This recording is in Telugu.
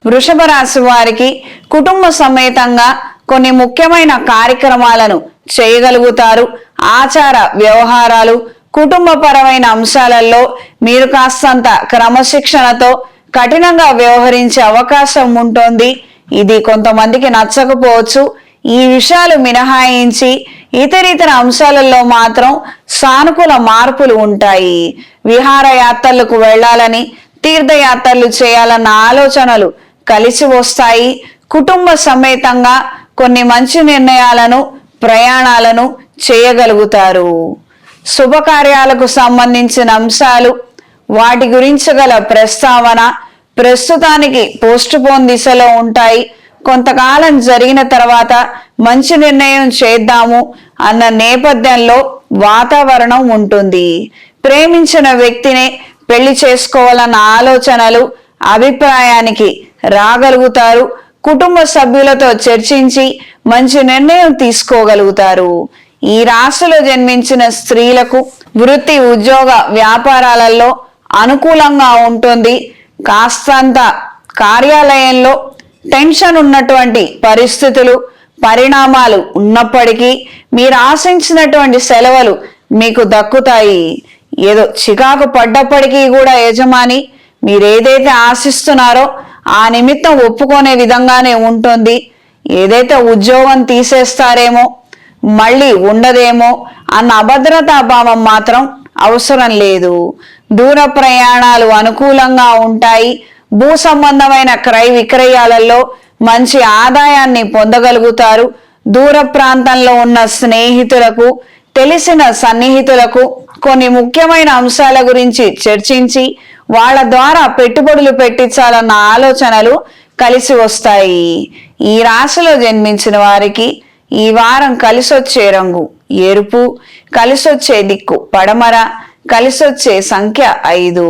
వృషభ రాశి వారికి కుటుంబ సమేతంగా కొన్ని ముఖ్యమైన కార్యక్రమాలను చేయగలుగుతారు. ఆచార వ్యవహారాలు, కుటుంబపరమైన అంశాలలో మీరు కాస్తంత క్రమశిక్షణతో కఠినంగా వ్యవహరించే అవకాశం ఉంటుంది. ఇది కొంతమందికి నచ్చకపోవచ్చు. ఈ విషయాలు మినహాయించి ఇతర అంశాలలో మాత్రం సానుకూల మార్పులు ఉంటాయి. విహారయాత్రలకు వెళ్ళాలని, తీర్థయాత్రలు చేయాలన్న ఆలోచనలు కలిసి వస్తాయి. కుటుంబ సమేతంగా కొన్ని మంచి నిర్ణయాలను, ప్రయాణాలను చేయగలుగుతారు. శుభకార్యాలకు సంబంధించిన అంశాలు, వాటి గురించి గల ప్రస్తావన ప్రస్తుతానికి పోస్ట్ పోన్ దిశలో ఉంటాయి. కొంతకాలం జరిగిన తర్వాత మంచి నిర్ణయం చేద్దాము అన్న నేపథ్యంలో వాతావరణం ఉంటుంది. ప్రేమించిన వ్యక్తినే పెళ్లి చేసుకోవాలన్న ఆలోచనలు, అభిప్రాయానికి రాగలుగుతారు. కుటుంబ సభ్యులతో చర్చించి మంచి నిర్ణయం తీసుకోగలుగుతారు. ఈ రాశిలో జన్మించిన స్త్రీలకు వృత్తి, ఉద్యోగ, వ్యాపారాలలో అనుకూలంగా ఉంటుంది. కాస్తంత కార్యాలయంలో టెన్షన్ ఉన్నటువంటి పరిస్థితులు, పరిణామాలు ఉన్నప్పటికీ మీరు ఆశించినటువంటి సెలవులు మీకు దక్కుతాయి. ఏదో చికాకు పడ్డప్పటికీ కూడా యజమాని మీరేదైతే ఆశిస్తున్నారో ఆ నిమిత్తం ఒప్పుకునే విధంగానే ఉంటుంది. ఏదైతే ఉద్యోగం తీసేస్తారేమో, మళ్ళీ ఉండదేమో అన్న అభద్రతాభావం మాత్రం అవసరం లేదు. దూర ప్రయాణాలు అనుకూలంగా ఉంటాయి. భూ సంబంధమైన క్రయ విక్రయాలలో మంచి ఆదాయాన్ని పొందగలుగుతారు. దూర ప్రాంతంలో ఉన్న స్నేహితులకు, తెలిసిన సన్నిహితులకు కొన్ని ముఖ్యమైన అంశాల గురించి చర్చించి వాళ్ళ ద్వారా పెట్టుబడులు పెట్టించాలన్న ఆలోచనలు కలిసి వస్తాయి. ఈ రాశిలో జన్మించిన వారికి ఈ వారం కలిసొచ్చే రంగు ఎరుపు, కలిసొచ్చే దిక్కు పడమర, కలిసొచ్చే సంఖ్య 5.